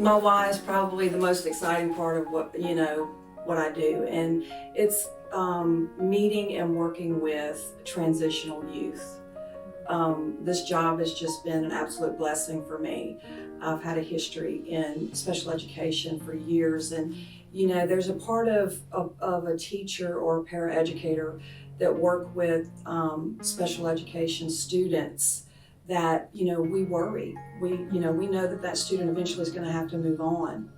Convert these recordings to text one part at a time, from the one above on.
My why is probably the most exciting part of what I do, and it's meeting and working with transitional youth. This job has just been an absolute blessing for me. I've had a history in special education for years, and there's a part of a teacher or a paraeducator that work with special education students that we worry. We know that that student eventually is going to have to move on,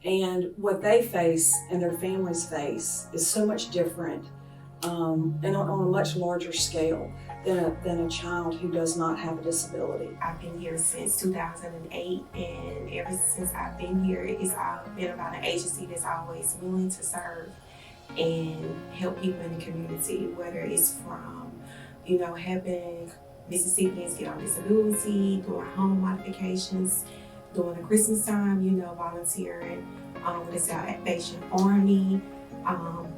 and what they face and their families face is so much different and on a much larger scale than a child who does not have a disability. I've been here since 2008, and ever since I've been here, it's been about an agency that's always willing to serve and help people in the community, whether it's from, helping Mississippians get on disability, doing home modifications, during the Christmas time, volunteering with the Salvation Army,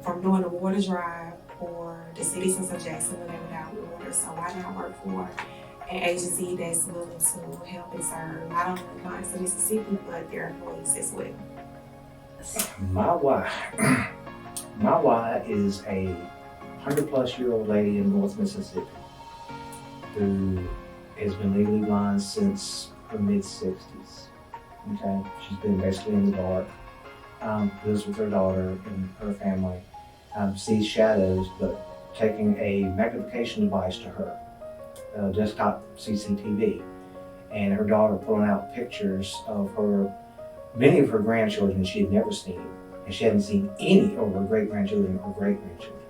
from doing a water drive for the citizens of Jackson when they were without water. So I now work for an agency that's willing to help and serve not only the clients of Mississippi, but their employees as well. My why is a 100-plus-year-old lady in North Mississippi who has been legally blind since her mid-60s. Okay, she's been basically in the dark. Lives with her daughter and her family. Sees shadows, but taking a magnification device to her, desktop CCTV, and her daughter pulling out pictures of many of her grandchildren she had never seen, and she hadn't seen any of her great-grandchildren or great-grandchildren.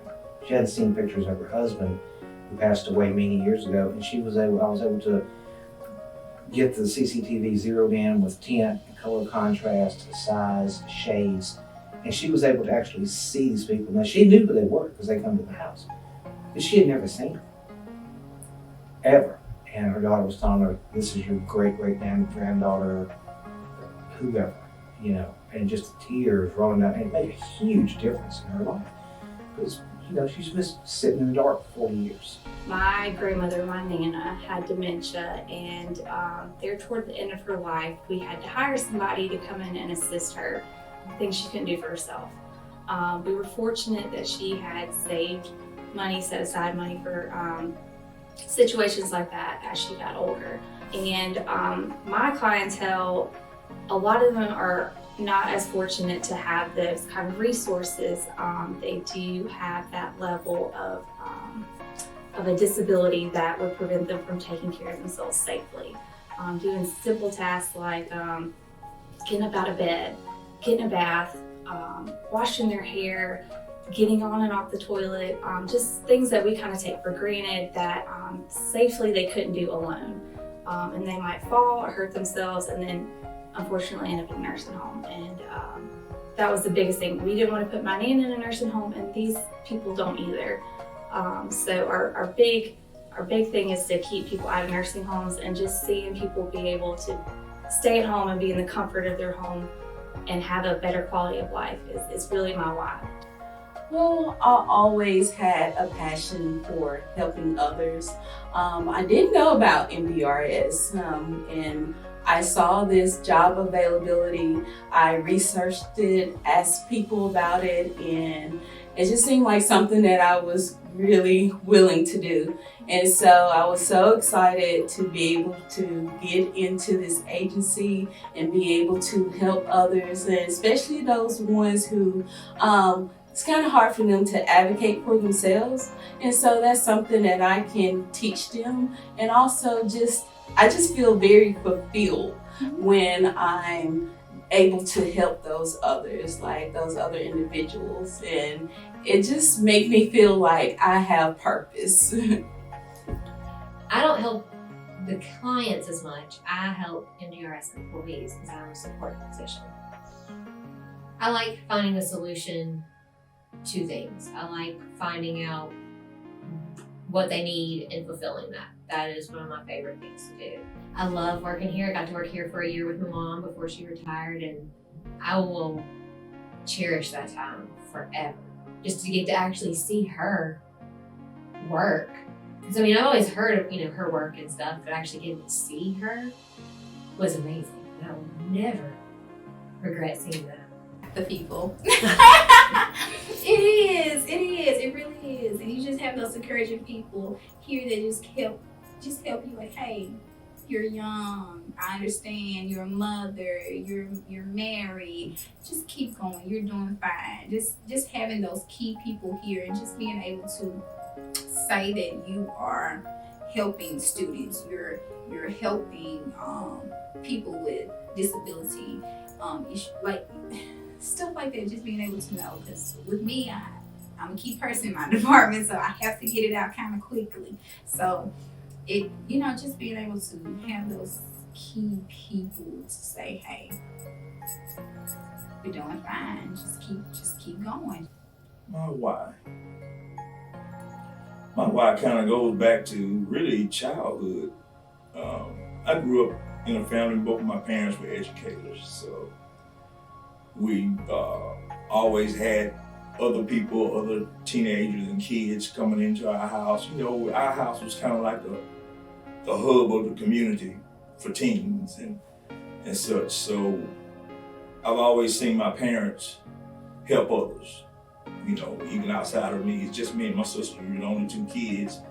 She hadn't seen pictures of her husband, who passed away many years ago, and I was able to get the CCTV zeroed in with tint, color contrast, size, shades, and she was able to actually see these people. Now, she knew who they were because they come to the house, but she had never seen them, ever. And her daughter was telling her, this is your great-great-granddaughter, whoever, and just the tears rolling down. And it made a huge difference in her life because, she's been sitting in the dark for 40 years. My grandmother, my Nana, had dementia, and there toward the end of her life, we had to hire somebody to come in and assist her, things she couldn't do for herself. We were fortunate that she had saved money, set aside money for situations like that as she got older. And my clientele, a lot of them are not as fortunate to have those kind of resources. They do have that level of a disability that would prevent them from taking care of themselves safely. Doing simple tasks like getting up out of bed, getting a bath, washing their hair, getting on and off the toilet, just things that we kind of take for granted that safely they couldn't do alone. And they might fall or hurt themselves and then unfortunately end up in a nursing home. And that was the biggest thing. We didn't want to put my Nana in a nursing home, and these people don't either. So our big thing is to keep people out of nursing homes, and just seeing people be able to stay at home and be in the comfort of their home and have a better quality of life is really my why. Well, I always had a passion for helping others. I didn't know about MDRS, and I saw this job availability. I researched it, asked people about it, and it just seemed like something that I was really willing to do. And so I was so excited to be able to get into this agency and be able to help others, and especially those ones who it's kind of hard for them to advocate for themselves. And so that's something that I can teach them. And also I just feel very fulfilled when I'm able to help those others, like those other individuals. And it just makes me feel like I have purpose. I don't help the clients as much. I help MDRS employees because I'm a support position. I like finding a solution to things. I like finding out what they need and fulfilling that. That is one of my favorite things to do. I love working here. I got to work here for a year with my mom before she retired, and I will cherish that time forever. Just to get to actually see her work. Because I've always heard of her work and stuff, but actually getting to see her was amazing. And I will never regret seeing that. The people. It really is. And you just have those encouraging people here that just help you like, hey, you're young. I understand. You're a mother. You're married. Just keep going. You're doing fine. Just having those key people here and just being able to say that you are helping students. You're helping people with disability, like stuff like that. Just being able to know, because with me, I'm a key person in my department, so I have to get it out kind of quickly. So it, just being able to have those key people to say, hey, you're doing fine. Just keep going. My why. My why kind of goes back to really childhood. I grew up in a family, both of my parents were educators, so we always had other people, other teenagers and kids coming into our house. Our house was kind of like the hub of the community for teens and such. So I've always seen my parents help others. Even outside of me, it's just me and my sister. We're the only two kids,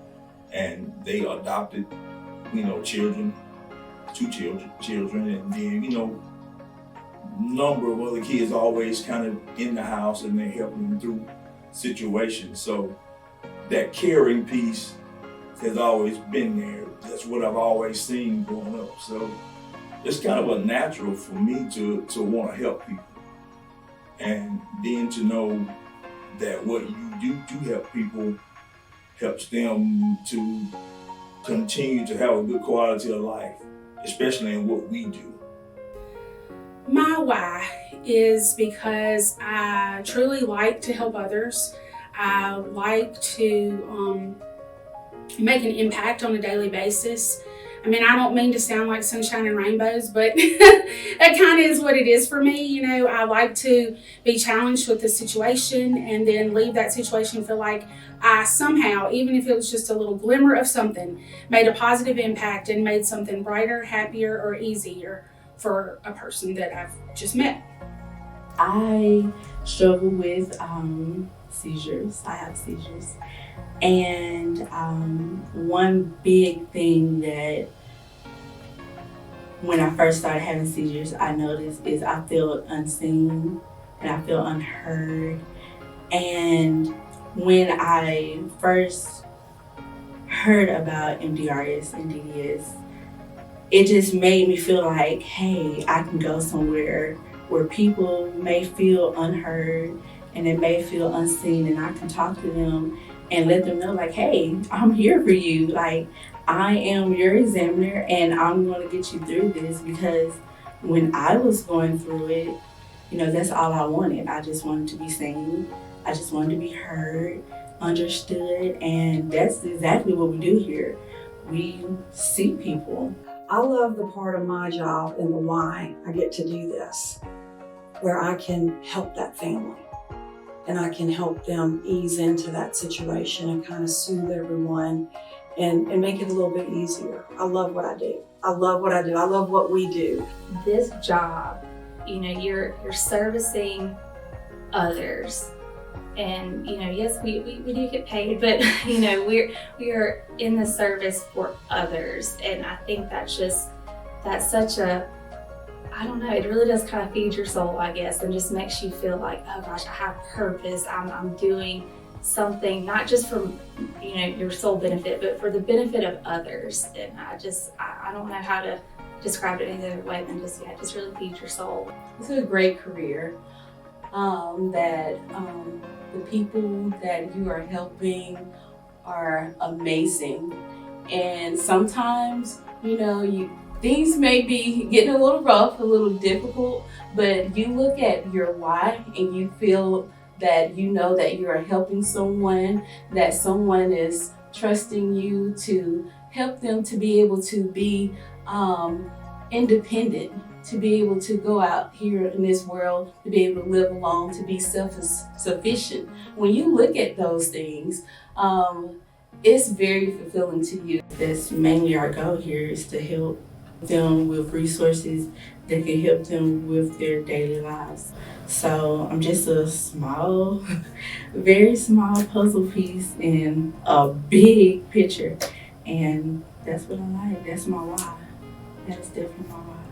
and they adopted, children, two children, and then, number of other kids always kind of in the house, and they're helping them through situations. So that caring piece has always been there. That's what I've always seen growing up. So it's kind of a natural for me to want to help people, and then to know that what you do to help people helps them to continue to have a good quality of life, especially in what we do. My why is because I truly like to help others. I like to make an impact on a daily basis. I mean, I don't mean to sound like sunshine and rainbows, but that kind of is what it is for me. I like to be challenged with a situation and then leave that situation feel like I somehow, even if it was just a little glimmer of something, made a positive impact and made something brighter, happier, or easier for a person that I've just met. I struggle with seizures. I have seizures. And one big thing that when I first started having seizures, I noticed is I feel unseen and I feel unheard. And when I first heard about MDRS and DDS, it just made me feel like, hey, I can go somewhere where people may feel unheard and they may feel unseen, and I can talk to them and let them know, like, hey, I'm here for you. Like, I am your examiner and I'm going to get you through this, because when I was going through it, that's all I wanted. I just wanted to be seen. I just wanted to be heard, understood, and that's exactly what we do here. We see people. I love the part of my job and the why I get to do this, where I can help that family and I can help them ease into that situation and kind of soothe everyone and make it a little bit easier. I love what I do. I love what I do. I love what we do. This job, you're servicing others. And yes, we do get paid, but we are in the service for others, and I think that's such a, I don't know, it really does kind of feed your soul, I guess, and just makes you feel like, oh gosh, I have purpose. I'm doing something not just for your soul benefit, but for the benefit of others. And I don't know how to describe it any other way than just really feeds your soul. It's a great career. The people that you are helping are amazing, and sometimes things may be getting a little rough, a little difficult, but you look at your why and you feel that that you are helping someone, that someone is trusting you to help them to be able to be independent, to be able to go out here in this world, to be able to live alone, to be self-sufficient. When you look at those things, it's very fulfilling to you. That's mainly our goal here, is to help them with resources that can help them with their daily lives. So I'm just a small, very small puzzle piece in a big picture. And that's what I like. That's my why. That's definitely my why.